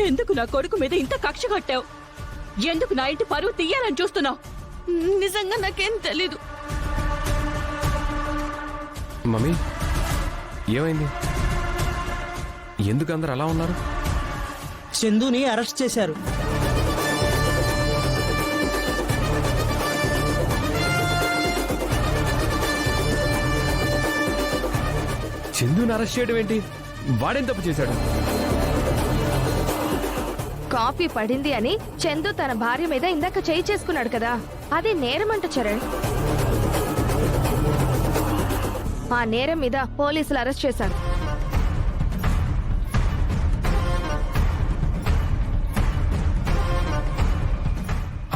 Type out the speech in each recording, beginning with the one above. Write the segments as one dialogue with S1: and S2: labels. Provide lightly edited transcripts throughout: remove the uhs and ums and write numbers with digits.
S1: ఎందుకు నా కొడుకు మీద ఇంత కక్ష కట్టావు? ఎందుకు నా ఇంటి పరువు తీయాలని చూస్తున్నావు? నిజంగా నాకేం తెలీదు.
S2: మమ్మీ ఏమైంది? ఎందుకు అందరు అలా ఉన్నారు?
S3: చందుని అరెస్ట్ చేశారు.
S2: చందుని అరెస్ట్ చేయడం ఏంటి? వాడేం తప్పు చేశాడు?
S4: కాఫీ పడింది అని చందు తన భార్య మీద ఇందాక చేయి చేసుకున్నాడు కదా, అది నేరమంట చరణ్. ఆ నేరం మీద పోలీసులు అరెస్ట్ చేశారు.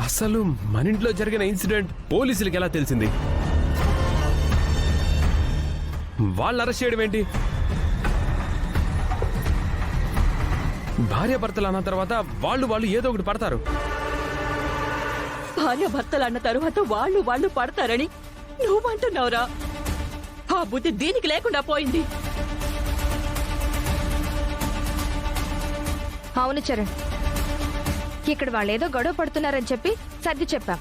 S2: అసలు మన ఇంట్లో జరిగిన ఇన్సిడెంట్ పోలీసులకి ఎలా తెలిసింది? వాళ్ళు అరెస్ట్ చేయడం ఏంటి? భార్యాభర్తలు అన్న తర్వాత వాళ్ళు ఏదో ఒకటి పడతారు.
S1: భార్యాభర్తలు అన్న తరువాత వాళ్ళు పడతారని నువ్వంటున్నావురా? ఆ బుద్ధి దీనికి లేకుండా పోయింది.
S4: అవును చరణ్, ఇక్కడ వాళ్ళేదో గొడవ పడుతున్నారని చెప్పి సర్ది చెప్పాం.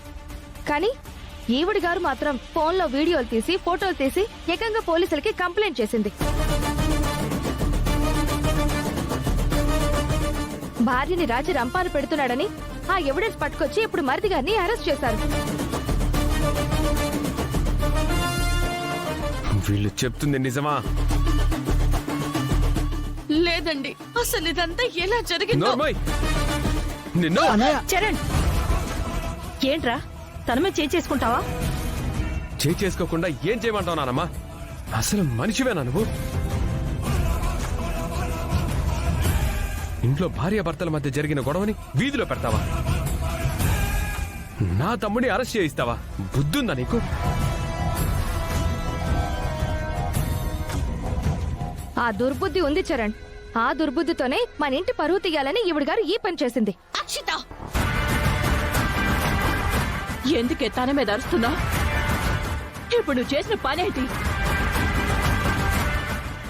S4: కానీ ఈవిడి గారు మాత్రం ఫోన్లో వీడియోలు తీసి ఫోటోలు తీసి ఏకంగా పోలీసులకి కంప్లైంట్ చేసింది. భార్యని రాజీ రంపాలు పెడుతున్నాడని ఆ ఎవిడెన్స్ పట్టుకొచ్చి ఇప్పుడు మరిది గారిని అరెస్ట్ చేశారు.
S2: వీళ్ళు చెప్తుంది నిజమా?
S1: లేదండి, అసలు ఇదంతా ఎలా జరిగిందో.
S2: నిన్ను
S1: చరణ్, ఏంట్రా తన మీద చేసుకుంటావా?
S2: చేసుకోకుండా ఏం చేయమంటావు నానమ్మా? అసలు మనిషివేనా నువ్వు? ఇంట్లో భార్యాభర్తల మధ్య జరిగిన గొడవని వీధిలో పెడతావా? నా తమ్ముడిని అరెస్ట్ చేయిస్తావా? బుద్ధుందా నీకు?
S4: ఆ దుర్బుద్ధి ఉంది చరణ్. ఆ దుర్బుద్ధితోనే మన ఇంటి పరువు తీయాలని ఈవిడ గారు ఈ పని చేసింది.
S1: అక్షిత, ఎందుకే తన మీద అరుస్తున్నా? ఇప్పుడు నువ్వు చేసిన పనేంటి?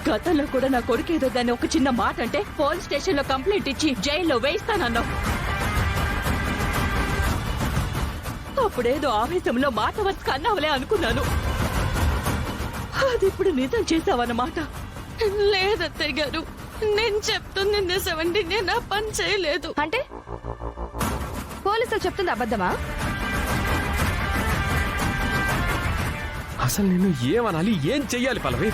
S1: గతంలో కూడా నా కొడుకు ఏదో దాన్ని ఒక చిన్న మాట అంటే పోలీస్ స్టేషన్ లో కంప్లైంట్ ఇచ్చి జైల్లో వేయిస్తానన్నావు. అప్పుడేదో ఆవేశంలో మాట వచ్చి అన్నావులే అనుకున్నాను. అది ఇప్పుడు నిజం చేసావన్నమాట. లేదత్తయ్య గారు, నేను చెప్తుంది నిజమండి. నేను ఆ పని చేయలేదు.
S4: అంటే పోలీసులు చెప్తుంది అబద్ధమా?
S2: అసలు నిన్ను ఏమనాలి, ఏం చెయ్యాలి పల్లవి?